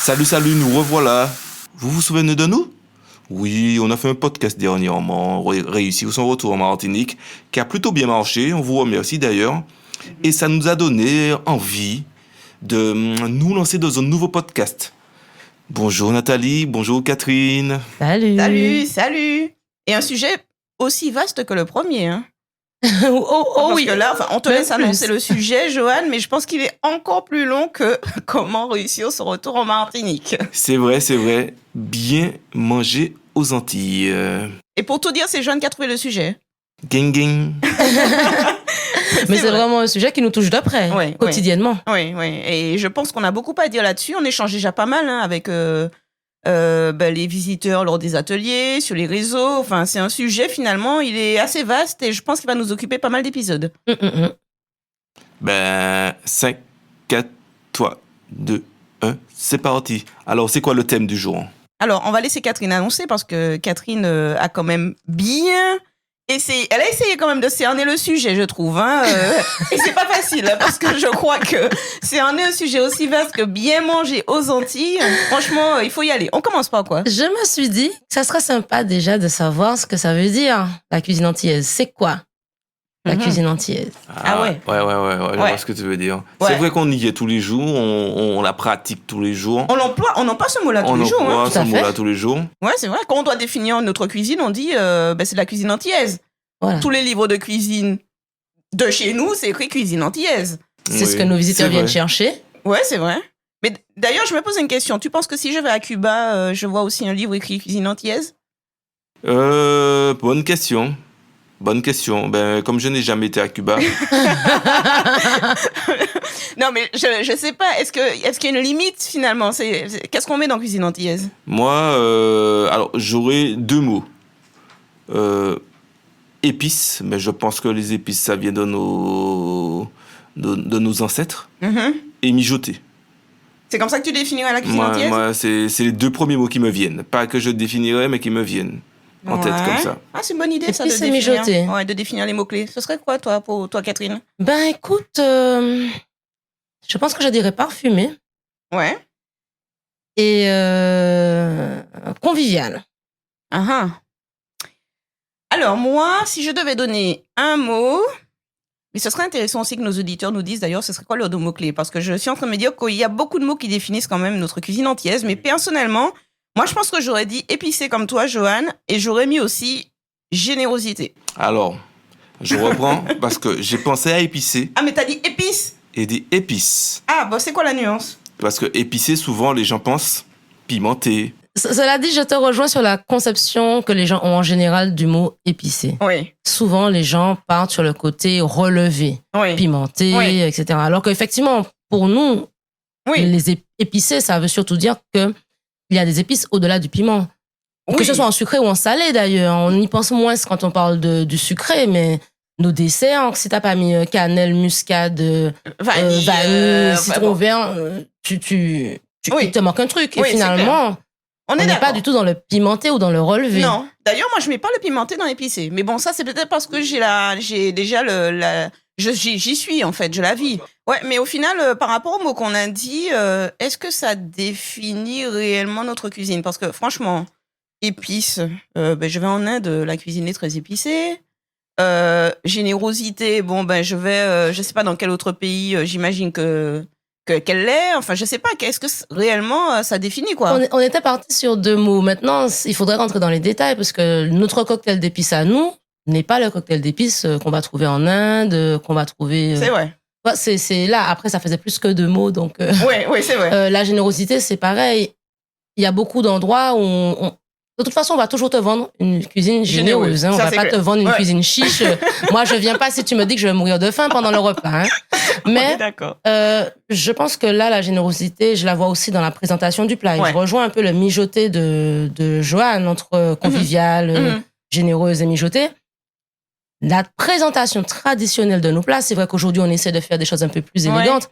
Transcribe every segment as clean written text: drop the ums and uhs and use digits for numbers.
Salut, nous revoilà. Vous vous souvenez de nous? Oui, on a fait un podcast dernièrement, réussi au son retour en Martinique, qui a plutôt bien marché, on vous remercie d'ailleurs. Et ça nous a donné envie de nous lancer dans un nouveau podcast. Bonjour Nathalie, bonjour Catherine. Salut. Et un sujet aussi vaste que le premier, hein. Parce que là, on te laisse annoncer le sujet, Johan, mais je pense qu'il est encore plus long que comment réussir son retour en Martinique. C'est vrai. Bien manger aux Antilles. Et pour tout dire, c'est Johan qui a trouvé le sujet. Gang. Mais c'est vraiment un sujet qui nous touche de près, quotidiennement. Oui. Et je pense qu'on a beaucoup à dire là-dessus. On échange déjà pas mal avec les visiteurs lors des ateliers, sur les réseaux. Enfin, c'est un sujet, finalement, il est assez vaste et je pense qu'il va nous occuper pas mal d'épisodes. 5, 4, 3, 2, 1, c'est parti. Alors, c'est quoi le thème du jour? Alors, on va laisser Catherine annoncer parce que Catherine a quand même bien... Elle a essayé quand même de cerner le sujet, je trouve. Et c'est pas facile, parce que je crois que cerner un sujet aussi vaste que bien manger aux Antilles, franchement, il faut y aller. On commence par quoi? Je me suis dit que ça serait sympa déjà de savoir ce que ça veut dire, la cuisine antillaise. C'est quoi la cuisine antillaise? Ouais, je vois ce que tu veux dire. Ouais. C'est vrai qu'on y est tous les jours, on la pratique tous les jours. On emploie ce mot-là tous les jours. On emploie ce mot-là tous les jours. Ouais, c'est vrai. Quand on doit définir notre cuisine, on dit c'est de la cuisine antillaise. Voilà. Tous les livres de cuisine de chez nous, c'est écrit cuisine antillaise. C'est ce que nos visiteurs viennent chercher. Ouais, c'est vrai. Mais d'ailleurs, je me pose une question. Tu penses que si je vais à Cuba, je vois aussi un livre écrit cuisine antillaise? Bonne question. Comme je n'ai jamais été à Cuba. Non, mais je sais pas. Est-ce qu'il y a une limite finalement? Qu'est-ce qu'on met dans cuisine antillaise? Moi, alors j'aurais deux mots. Épices, mais je pense que les épices, ça vient de nos ancêtres. Et mijoter. C'est comme ça que tu définirais la cuisine antillaise? Moi, c'est les deux premiers mots qui me viennent. Pas que je définirais, mais qui me viennent en tête comme ça. Ah, c'est une bonne idée, ça, de définir. Mijoter. Ouais, de définir les mots-clés. Ce serait quoi, pour toi, Catherine? Écoute, je pense que je dirais parfumé. Ouais. Et convivial. Alors, moi, si je devais donner un mot, mais ce serait intéressant aussi que nos auditeurs nous disent d'ailleurs ce serait quoi leur deux mots-clés, parce que je suis en train de me dire qu'il y a beaucoup de mots qui définissent quand même notre cuisine antillaise, mais personnellement, moi, je pense que j'aurais dit épicé comme toi, Johan, et j'aurais mis aussi générosité. Alors, je reprends parce que j'ai pensé à épicé. Ah, mais t'as dit épice? Et dit épices. Ah, c'est quoi la nuance? Parce que épicé, souvent, les gens pensent pimenté. Cela dit, je te rejoins sur la conception que les gens ont en général du mot épicé. Oui. Souvent, les gens partent sur le côté relevé, pimenté, etc. Alors qu'effectivement, pour nous, les épicés, ça veut surtout dire qu'il y a des épices au-delà du piment. Que ce soit en sucré ou en salé, d'ailleurs. On y pense moins quand on parle du sucré, mais nos desserts, si t'as pas mis cannelle, muscade, vanille, citron vert, il te manque un truc. Et finalement... On n'est pas du tout dans le pimenté ou dans le relevé. Non. D'ailleurs, moi, je mets pas le pimenté dans l'épicé. Mais bon, ça, c'est peut-être parce que j'ai déjà j'y suis, en fait. Je la vis. Ouais, mais au final, par rapport aux mots qu'on a dit, est-ce que ça définit réellement notre cuisine? Parce que, franchement, épices, je vais en Inde, la cuisine est très épicée. Générosité, je vais, je sais pas dans quel autre pays, j'imagine qu'elle l'est, enfin je sais pas, qu'est-ce que réellement ça définit quoi. On était parti sur deux mots. Maintenant, il faudrait rentrer dans les détails parce que notre cocktail d'épices à nous n'est pas le cocktail d'épices qu'on va trouver en Inde, qu'on va trouver. C'est vrai. C'est là. Après, ça faisait plus que deux mots, donc. Oui, c'est vrai. La générosité, c'est pareil. Il y a beaucoup d'endroits où de toute façon, on va toujours te vendre une cuisine généreuse. On va pas te vendre une cuisine chiche. Moi, je viens pas si tu me dis que je vais mourir de faim pendant le repas. Mais je pense que là, la générosité, je la vois aussi dans la présentation du plat. Et je rejoins un peu le mijoté de Johan entre convivial, généreuse et mijoté. La présentation traditionnelle de nos plats, c'est vrai qu'aujourd'hui, on essaie de faire des choses un peu plus élégantes.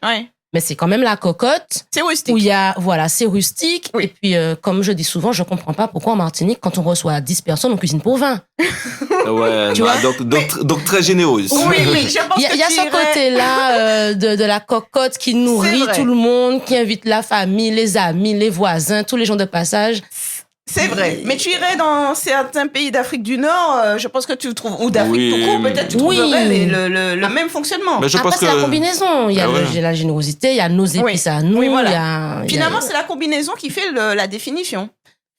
Mais c'est quand même la cocotte. C'est rustique. Où il y a, c'est rustique. Oui. Et puis, comme je dis souvent, je comprends pas pourquoi en Martinique, quand on reçoit 10 personnes, on cuisine pour 20. Ouais, Tu non, vois? donc très généreuse. Oui, je pense Il y que a tu ce irais- côté-là de la cocotte qui nourrit vrai. tout le monde, qui invite la famille, les amis, les voisins, tous les gens de passage. C'est vrai. Mais tu irais dans certains pays d'Afrique du Nord, je pense que tu trouves, ou d'Afrique Oui, tout court, peut-être tu oui. trouverais le même fonctionnement. Mais je Après, pense c'est que la combinaison. Il y a Ah ouais. la générosité, il y a nos épices à nous. Oui, voilà. il y a- Finalement, c'est la combinaison qui fait la définition.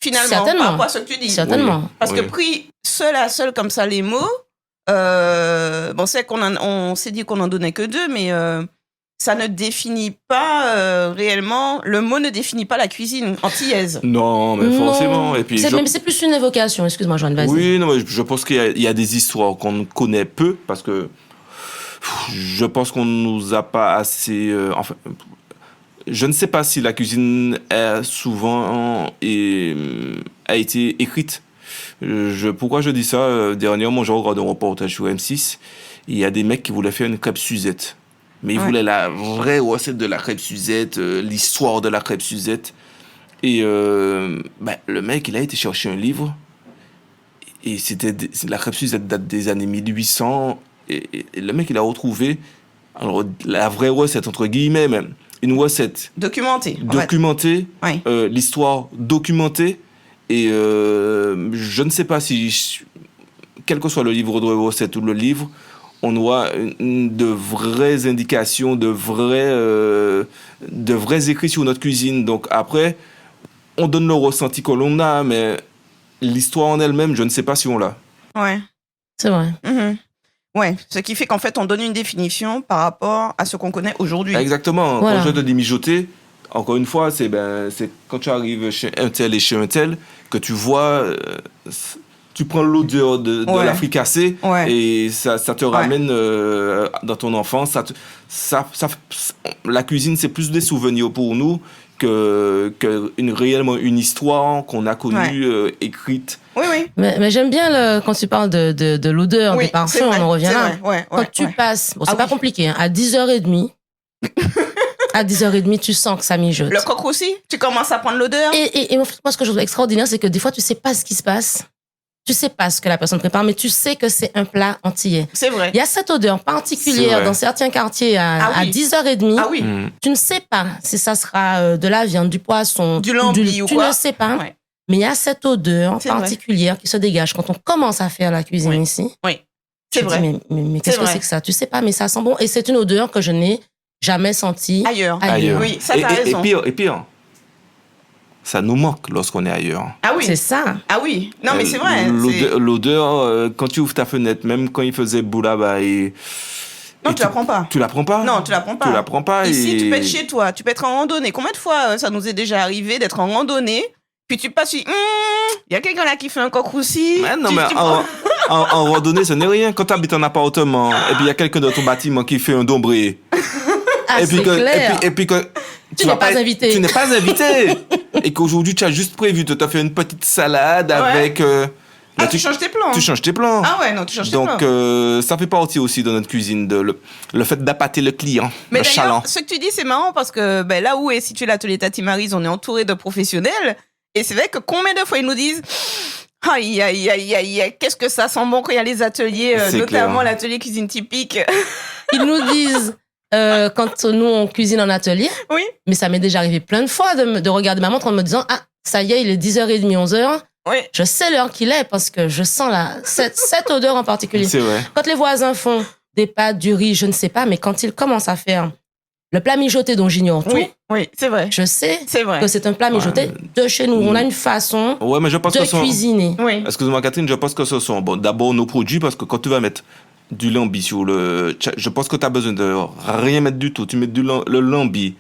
Finalement, Certainement. par rapport à ce que tu dis. Certainement. Parce que Oui. pris seul à seul comme ça les mots, bon, c'est on s'est dit qu'on en donnait que 2, mais ça ne définit pas réellement. Le mot ne définit pas la cuisine antillaise. Non, mais forcément. Non. Et puis, C'est plus une évocation. Excuse-moi, Joanne, vas-y. oui, non, mais je pense qu'il y a des histoires qu'on ne connaît peu parce que je pense qu'on nous a pas assez. Enfin, je ne sais pas si la cuisine a souvent a été écrite. Pourquoi je dis ça? Dernièrement, je regarde un reportage sur M6. Il y a des mecs qui voulaient faire une crêpe Suzette. Mais ils voulaient la vraie recette de la crêpe Suzette, l'histoire de la crêpe Suzette. Et le mec, il a été chercher un livre. Et la crêpe Suzette date des années 1800. Et le mec, il a retrouvé alors, la vraie recette, entre guillemets même. Une recette Documentée. documentée, Ouais. l'histoire documentée. Et je ne sais pas si, quel que soit le livre de recettes ou le livre, on voit de vraies indications, de vrais écrits sur notre cuisine. Donc après, on donne le ressenti que l'on a, mais l'histoire en elle-même, je ne sais pas si on l'a. Ouais. C'est vrai. Mhm. Ouais, ce qui fait qu'en fait, on donne une définition par rapport à ce qu'on connaît aujourd'hui. Exactement. Voilà. Quand je te dis mijoter, encore une fois, c'est quand tu arrives chez un tel et chez un tel que tu vois, tu prends l'odeur de la fricassée et ça te ramène dans ton enfance. La cuisine, c'est plus des souvenirs pour nous que réellement une histoire qu'on a connue, écrite. Oui. Mais j'aime bien quand tu parles de l'odeur, des parfums, on en revient là. Quand tu passes, bon, c'est pas compliqué, hein, à 10h30, à 10h30, tu sens que ça mijote. Le coq aussi, tu commences à prendre l'odeur. Et en fait, moi, ce que je trouve extraordinaire, c'est que des fois, tu sais pas ce qui se passe. Tu sais pas ce que la personne prépare, mais tu sais que c'est un plat antillais. C'est vrai. Il y a cette odeur particulière dans certains quartiers à 10h30. Ah oui. Tu ne sais pas si ça sera de la viande, du poisson, du lambi ou quoi. Tu ne sais pas. Ouais. Mais il y a cette odeur particulière qui se dégage quand on commence à faire la cuisine ici. Oui. C'est vrai. Dis, mais qu'est-ce que c'est que ça? Tu sais pas, mais ça sent bon. Et c'est une odeur que je n'ai jamais sentie ailleurs. Oui, ça t'as raison. Et pire, ça nous manque lorsqu'on est ailleurs. Ah oui. C'est ça. Ah oui. Non, mais c'est vrai. L'odeur, quand tu ouvres ta fenêtre, même quand il faisait beau là-bas et... Non, tu la prends pas. Tu la prends pas? Non, tu la prends pas. Tu la prends pas. Ici, tu peux être chez toi, tu peux être en randonnée. Combien de fois ça nous est déjà arrivé d'être en randonnée, puis tu passes, il y a quelqu'un là qui fait un coq roussi. Non, mais en randonnée, ce n'est rien. Quand tu habites en appartement, et puis il y a quelqu'un dans ton bâtiment qui fait un dombré. Ah, c'est clair. Et puis que tu n'es pas invité. Tu n'es pas invité. Et qu'aujourd'hui, tu as juste prévu de te faire une petite salade avec... tu changes tes plans. Tu changes tes plans. Ah ouais, non, tu changes tes plans. Donc, ça fait partie aussi de notre cuisine, le fait d'appâter le client, mais le chaland. Ce que tu dis, c'est marrant parce que là où est situé l'atelier Tati Maryse, on est entouré de professionnels. Et c'est vrai que combien de fois ils nous disent... Aïe, aïe, aïe, aïe, qu'est-ce que ça sent bon quand il y a les ateliers, notamment l'atelier cuisine typique. Ils nous disent... quand nous on cuisine en atelier, oui. Mais ça m'est déjà arrivé plein de fois de regarder ma montre en me disant ça y est, il est 10h30, 11h. Oui. Je sais l'heure qu'il est parce que je sens cette odeur en particulier. C'est vrai. Quand les voisins font des pâtes, du riz, je ne sais pas, mais quand ils commencent à faire le plat mijoté dont j'ignore tout, oui, c'est vrai. Je sais que c'est un plat mijoté de chez nous. On a une façon mais je pense de cuisiner. Oui. Excuse-moi Catherine, je pense que ce sont d'abord nos produits parce que quand tu vas mettre du lambi sur je pense que tu as besoin de rien mettre du tout. Tu mets le lambi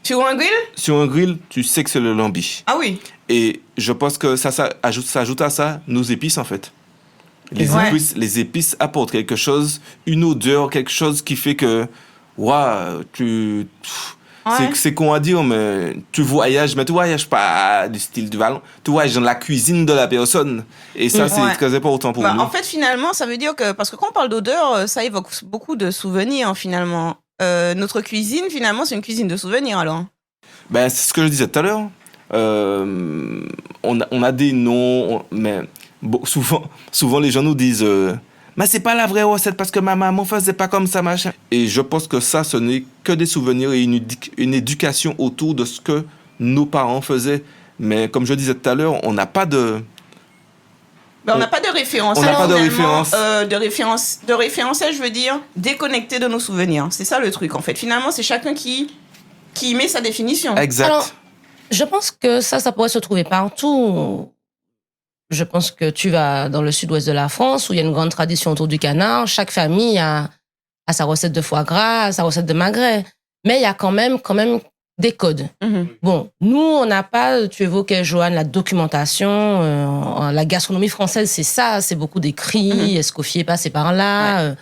sur un grill. Sur un grill, tu sais que c'est le lambi. Ah oui. Et je pense que ça ajoute à ça nos épices en fait. Les épices apportent quelque chose, une odeur, quelque chose qui fait que c'est con à dire, mais tu voyages pas du style du Vallon, tu voyages dans la cuisine de la personne. Et ça, c'est très important pour nous. En fait, finalement, ça veut dire que, parce que quand on parle d'odeur, ça évoque beaucoup de souvenirs, finalement. Notre cuisine, finalement, c'est une cuisine de souvenirs, alors. C'est ce que je disais tout à l'heure. On a des noms, mais Bon, souvent, les gens nous disent mais c'est pas la vraie recette parce que ma maman faisait pas comme ça, machin. Et je pense que ça, ce n'est que des souvenirs et une éducation autour de ce que nos parents faisaient. Mais comme je disais tout à l'heure, on n'a pas de... on n'a pas de référence. On n'a pas de référence. De référentiel, je veux dire, déconnecté de nos souvenirs. C'est ça le truc, en fait. Finalement, c'est chacun qui met sa définition. Exact. Alors, je pense que ça pourrait se trouver partout. Je pense que tu vas dans le sud-ouest de la France, où il y a une grande tradition autour du canard. Chaque famille a sa recette de foie gras, sa recette de magret. Mais il y a quand même des codes. Mm-hmm. Bon, nous, on n'a pas, tu évoquais, Joanne, la documentation. La gastronomie française, c'est ça. C'est beaucoup d'écrits. Escoffier passé par là. Ouais.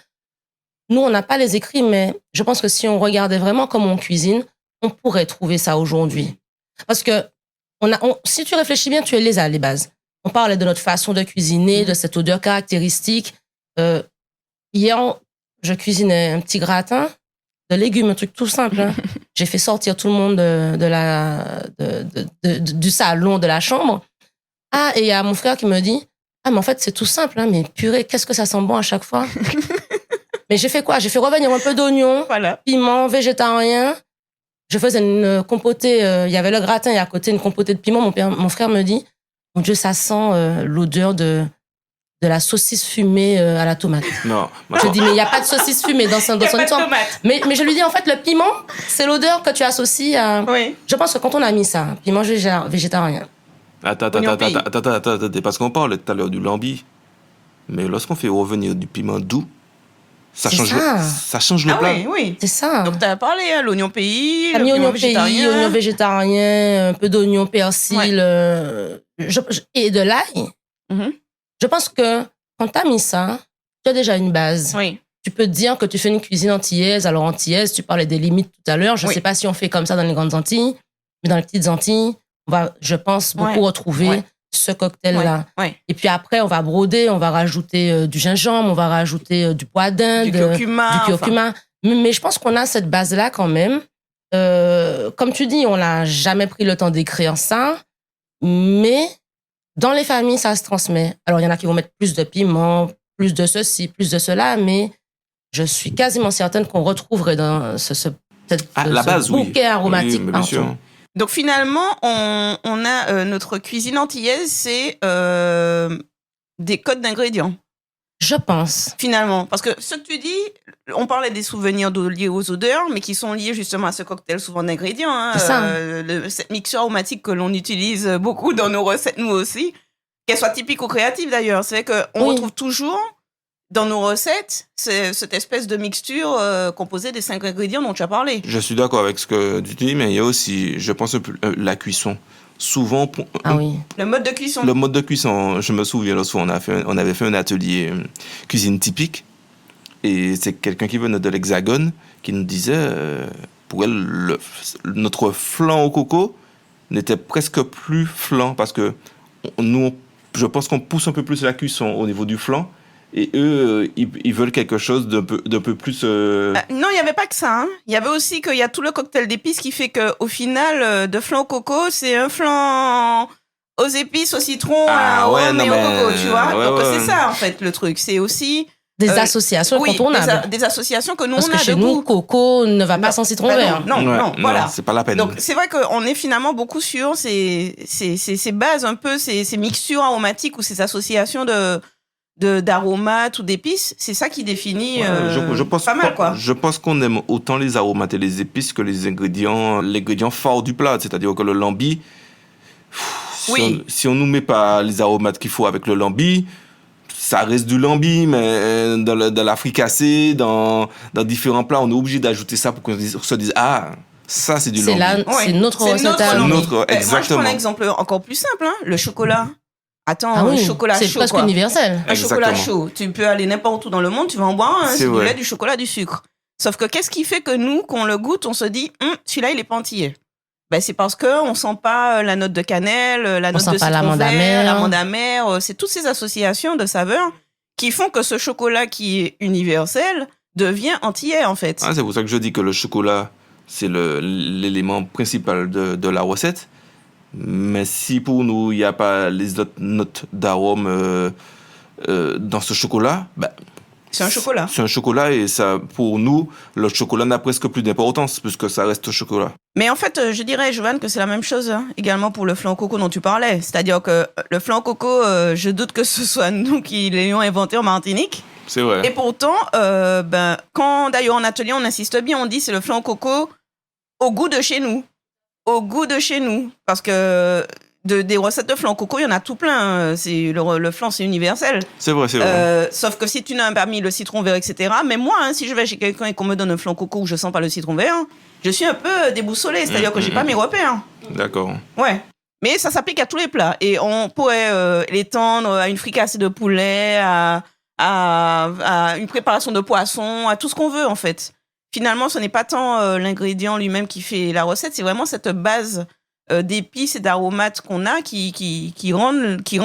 Nous, on n'a pas les écrits, mais je pense que si on regardait vraiment comment on cuisine, on pourrait trouver ça aujourd'hui. Parce que si tu réfléchis bien, tu les as, les bases. On parlait de notre façon de cuisiner, de cette odeur caractéristique. Hier, je cuisinais un petit gratin de légumes, un truc tout simple. Hein. J'ai fait sortir tout le monde du salon, de la chambre. Ah, et il y a mon frère qui me dit, mais en fait, c'est tout simple, hein, mais purée, qu'est-ce que ça sent bon à chaque fois. Mais j'ai fait quoi? J'ai fait revenir un peu d'oignon, piment, végétarien. Je faisais une compotée, il y avait le gratin et à côté une compotée de piment. Mon frère me dit, mon Dieu, ça sent l'odeur de la saucisse fumée à la tomate. Non. Je dis, mais il n'y a pas de saucisse fumée dans son histoire. Mais je lui dis, en fait, le piment, c'est l'odeur que tu associes à... Oui. Je pense que quand on a mis ça, piment végétarien. Attends, parce qu'on parlait tout à l'heure du lambi. Mais lorsqu'on fait revenir du piment doux, ça change le plat. Oui. C'est ça. Donc, tu as parlé, l'oignon pays, le piment végétarien. Oignon végétarien, un peu d'oignon, persil, et de l'ail. Mm-hmm. Je pense que quand tu as mis ça, tu as déjà une base. Oui. Tu peux te dire que tu fais une cuisine antillaise. Alors, antillaise, tu parlais des limites tout à l'heure. Je ne sais pas si on fait comme ça dans les grandes Antilles, mais dans les petites Antilles, on va, je pense, beaucoup retrouver ce cocktail-là. Ouais. Et puis après, on va broder, on va rajouter du gingembre, on va rajouter du pois d'Inde, du curcuma. Mais je pense qu'on a cette base-là quand même. Comme tu dis, on n'a jamais pris le temps d'écrire ça, mais dans les familles, ça se transmet. Alors, il y en a qui vont mettre plus de piment, plus de ceci, plus de cela, mais je suis quasiment certaine qu'on retrouverait dans la base, bouquet aromatique. Oui, bien sûr. Donc finalement, on a notre cuisine antillaise, c'est des codes d'ingrédients. Je pense. Finalement, parce que ce que tu dis, on parlait des souvenirs liés aux odeurs, mais qui sont liés justement à ce cocktail souvent d'ingrédients. Hein, c'est ça. Cette mixture aromatique que l'on utilise beaucoup dans nos recettes, nous aussi, qu'elle soit typique ou créative d'ailleurs. C'est vrai qu'on retrouve toujours dans nos recettes cette espèce de mixture composée des 5 ingrédients dont tu as parlé. Je suis d'accord avec ce que tu dis, mais il y a aussi, je pense, la cuisson. Souvent, le mode de cuisson. Le mode de cuisson, je me souviens, lorsqu'on on avait fait un atelier cuisine typique, et c'est quelqu'un qui venait de l'Hexagone qui nous disait, pour elle, notre flan au coco n'était presque plus flan, parce que nous, je pense qu'on pousse un peu plus la cuisson au niveau du flan, et eux, ils veulent quelque chose d'un peu plus... Non, il n'y avait pas que ça. Hein. Il y avait aussi qu'il y a tout le cocktail d'épices qui fait qu'au final, de flan au coco, c'est un flan aux épices, au citron, au coco, tu vois. Donc c'est ça, en fait, le truc. C'est aussi... Des associations incontournables. Des associations que nous, Parce on que a chez nous, coco ne va pas sans citron vert. Non, voilà. C'est pas la peine. Donc, c'est vrai qu'on est finalement beaucoup sur ces bases un peu, ces mixtures aromatiques ou ces associations d'aromates ou d'épices. C'est ça qui définit je pense pas mal, quoi. Je pense qu'on aime autant les aromates et les épices que les ingrédients forts du plat. C'est-à-dire que le lambi, si on nous met pas les aromates qu'il faut avec le lambi, ça reste du lambi, mais dans la fricassée, dans différents plats, on est obligé d'ajouter ça pour qu'on se dise, ça c'est du lambi. C'est notre recette. Exactement. Moi, je prends l'exemple encore plus simple, hein, le chocolat. Attends, le chocolat chaud. C'est presque universel. Un chocolat chaud. Tu peux aller n'importe où dans le monde, tu vas en boire un, c'est du lait, du chocolat, du sucre. Sauf que qu'est-ce qui fait que nous, qu'on le goûte, on se dit, celui-là, il est pas antillais. C'est parce qu'on sent pas la note de cannelle, la note de citron vert, l'amande amère. C'est toutes ces associations de saveurs qui font que ce chocolat qui est universel devient antillais, en fait. C'est pour ça que je dis que le chocolat, c'est l'élément principal de la recette. Mais si pour nous, il n'y a pas les autres notes d'arôme dans ce chocolat, c'est un chocolat. C'est un chocolat et ça, pour nous, le chocolat n'a presque plus d'importance puisque ça reste chocolat. Mais en fait, je dirais, Joanne, que c'est la même chose également pour le flan au coco dont tu parlais. C'est-à-dire que le flan au coco, je doute que ce soit nous qui l'ayons inventé en Martinique. C'est vrai. Et pourtant, quand d'ailleurs en atelier, on insiste bien, on dit c'est le flan au coco au goût de chez nous. Au goût de chez nous. Parce que des recettes de flan au coco, il y en a tout plein. Le flan, c'est universel. C'est vrai. Sauf que si tu n'as pas mis le citron vert, etc. Mais moi, si je vais chez quelqu'un et qu'on me donne un flan au coco où je sens pas le citron vert, je suis un peu déboussolée. C'est-à-dire que j'ai pas mes repères. D'accord. Ouais. Mais ça s'applique à tous les plats. Et on pourrait l'étendre à une fricassée de poulet, à une préparation de poisson, à tout ce qu'on veut, en fait. Finalement, ce n'est pas tant l'ingrédient lui-même qui fait la recette, c'est vraiment cette base d'épices et d'aromates qu'on a qui rend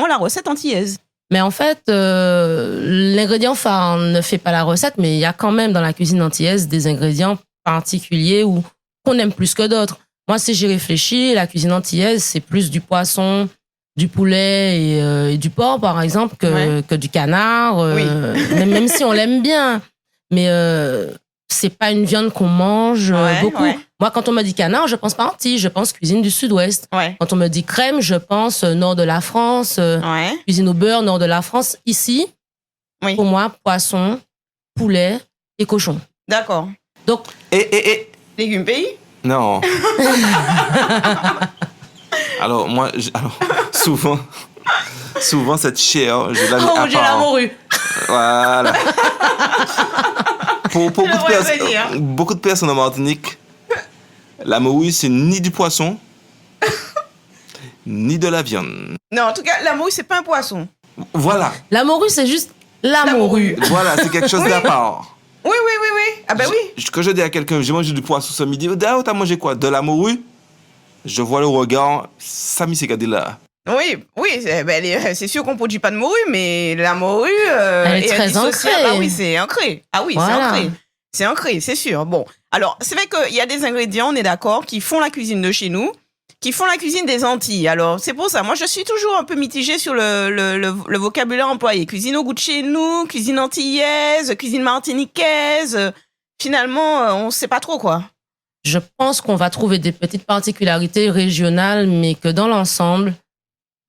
la recette antillaise. Mais en fait, l'ingrédient phare ne fait pas la recette, mais il y a quand même dans la cuisine antillaise des ingrédients particuliers ou qu'on aime plus que d'autres. Moi, si j'y réfléchis, la cuisine antillaise, c'est plus du poisson, du poulet et du porc, par exemple, que du canard, oui. même si on l'aime bien. Mais c'est pas une viande qu'on mange beaucoup. Ouais. Moi, quand on me dit canard, je pense pas Antilles, je pense cuisine du sud-ouest. Ouais. Quand on me dit crème, je pense nord de la France, cuisine au beurre, nord de la France. Ici, pour moi, poisson, poulet et cochon. D'accord. Donc, et légumes pays? Non. Alors, moi, souvent, cette chair, je la mets à part. J'ai la morue. Voilà. Pour beaucoup de personnes en Martinique, la morue, c'est ni du poisson, ni de la viande. Non, en tout cas, la morue, c'est pas un poisson. Voilà. La morue, c'est juste la morue. Voilà, c'est quelque chose d'à part. Oui. Ah ben oui. Quand je dis à quelqu'un, j'ai mangé du poisson ce midi, t'as mangé quoi? De la morue? Je vois le regard, Samy Segadila. Oui, c'est sûr qu'on ne produit pas de morue, mais la morue elle est très ancrée. Ah oui, c'est ancré. Ah oui, voilà. C'est ancré, c'est sûr. Bon, alors, c'est vrai qu'il y a des ingrédients, on est d'accord, qui font la cuisine de chez nous, qui font la cuisine des Antilles. Alors, c'est pour ça, moi, je suis toujours un peu mitigée sur le vocabulaire employé. Cuisine au goût de chez nous, cuisine antillaise, cuisine martiniquaise. Finalement, on ne sait pas trop, quoi. Je pense qu'on va trouver des petites particularités régionales, mais que dans l'ensemble,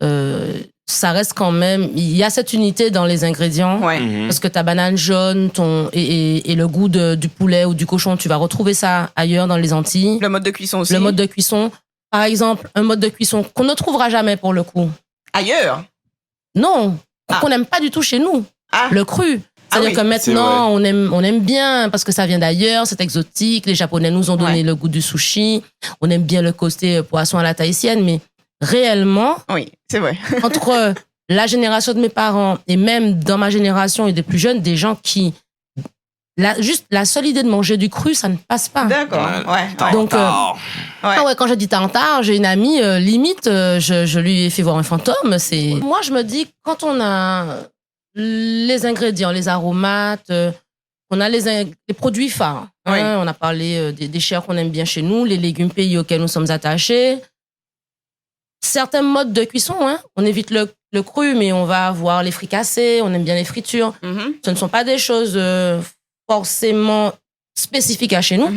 ça reste quand même... Il y a cette unité dans les ingrédients, parce que ta banane jaune et le goût du poulet ou du cochon, tu vas retrouver ça ailleurs dans les Antilles. Le mode de cuisson aussi. Le mode de cuisson. Par exemple, un mode de cuisson qu'on ne trouvera jamais pour le coup. Ailleurs? Non, qu'on n'aime pas du tout chez nous. Le cru. C'est-à-dire que maintenant, on aime bien parce que ça vient d'ailleurs, c'est exotique. Les Japonais nous ont donné le goût du sushi. On aime bien le côté poisson à la tahitienne, mais réellement, oui, c'est vrai. entre la génération de mes parents et même dans ma génération et des plus jeunes, des gens qui... juste la seule idée de manger du cru, ça ne passe pas. D'accord, Donc, quand je dis tartare, j'ai une amie, limite, je lui ai fait voir un fantôme. Moi, je me dis, quand on a les ingrédients, les aromates, on a les produits phares. On a parlé des chairs qu'on aime bien chez nous, les légumes pays auxquels nous sommes attachés. Certains modes de cuisson, on évite le cru, mais on va avoir les fricassés, on aime bien les fritures. Ce ne sont pas des choses forcément spécifiques à chez nous.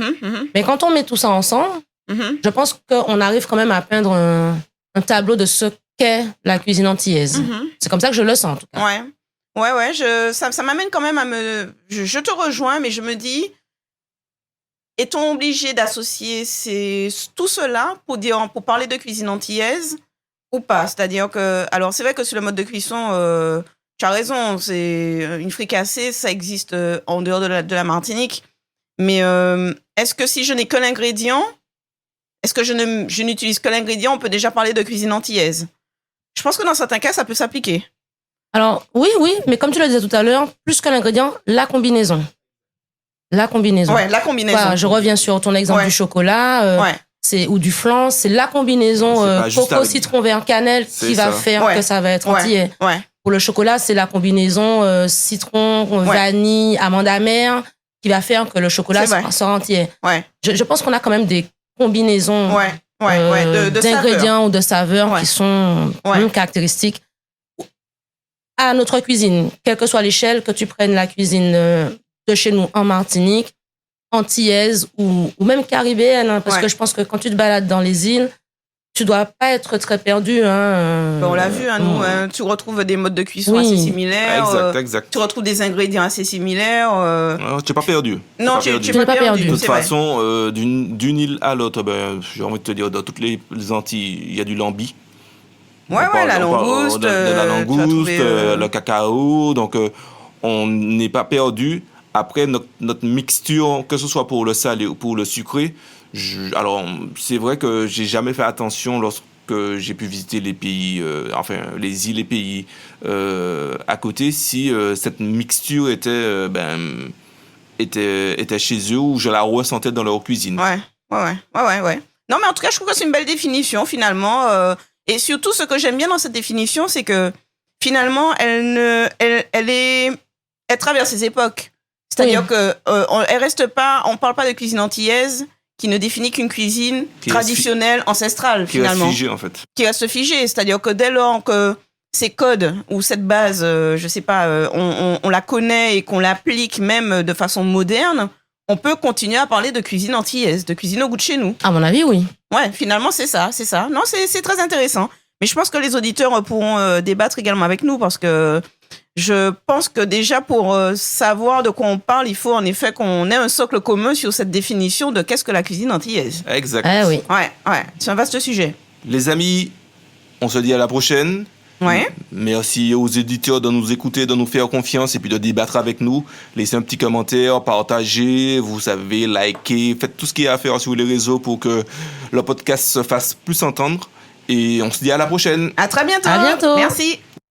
Mais quand on met tout ça ensemble, je pense qu'on arrive quand même à peindre un tableau de ce qu'est la cuisine antillaise. C'est comme ça que je le sens, en tout cas. Ouais, ça m'amène quand même à je te rejoins, mais je me dis, est-on obligé d'associer tout cela pour parler de cuisine antillaise ou pas? C'est-à-dire que, alors c'est vrai que sur le mode de cuisson, tu as raison, c'est une fricassée, ça existe en dehors de la Martinique, mais est-ce que si je n'ai que l'ingrédient, est-ce que je n'utilise que l'ingrédient, on peut déjà parler de cuisine antillaise? Je pense que dans certains cas, ça peut s'appliquer. Alors, oui, mais comme tu le disais tout à l'heure, plus que l'ingrédient, la combinaison. La combinaison. Ouais, la combinaison. Voilà, je reviens sur ton exemple du chocolat ou du flan. C'est la combinaison coco, citron vert, cannelle qui va faire que ça va être antillais. Pour le chocolat, c'est la combinaison citron, vanille, amande amère qui va faire que le chocolat sera antillais. Je pense qu'on a quand même des combinaisons d'ingrédients ou de saveurs qui sont caractéristiques à notre cuisine, quelle que soit l'échelle, que tu prennes la cuisine de chez nous en Martinique, antillaise ou même caribéenne, hein, parce que je pense que quand tu te balades dans les îles, tu dois pas être très perdu. Hein. On l'a vu, hein, nous, tu retrouves des modes de cuisson assez similaires. Exact. Tu retrouves des ingrédients assez similaires. Tu n'es pas perdu. Non, tu n'es pas perdu. De toute façon, d'une île à l'autre, j'ai envie de te dire, dans toutes les Antilles, il y a du lambi. La langouste. De la langouste, le cacao. Donc, on n'est pas perdu. Après, notre mixture, que ce soit pour le salé ou pour le sucré, alors, c'est vrai que j'ai jamais fait attention lorsque j'ai pu visiter les pays, les îles et pays à côté, si cette mixture était chez eux ou je la ressentais dans leur cuisine. Ouais. Non, mais en tout cas, je trouve que c'est une belle définition, finalement. Et surtout, ce que j'aime bien dans cette définition, c'est que, finalement, elle traverse ses époques. C'est-à-dire que elle reste pas, on parle pas de cuisine antillaise qui ne définit qu'une cuisine traditionnelle, ancestrale, finalement. Qui reste figée, en fait. Qui reste figée. C'est-à-dire que dès lors que ces codes ou cette base, je sais pas, on la connaît et qu'on l'applique même de façon moderne, on peut continuer à parler de cuisine antillaise, de cuisine au goût de chez nous. À mon avis, oui. Ouais, finalement, c'est ça. Non, c'est très intéressant. Mais je pense que les auditeurs pourront débattre également avec nous parce que je pense que déjà pour savoir de quoi on parle, il faut en effet qu'on ait un socle commun sur cette définition de qu'est-ce que la cuisine antillaise. Exact. Oui. Ouais, c'est un vaste sujet. Les amis, on se dit à la prochaine. Ouais. Merci aux éditeurs de nous écouter, de nous faire confiance et puis de débattre avec nous. Laissez un petit commentaire, partagez, vous savez, likez, faites tout ce qu'il y a à faire sur les réseaux pour que le podcast se fasse plus entendre. Et on se dit à la prochaine. À très bientôt. À bientôt. Merci.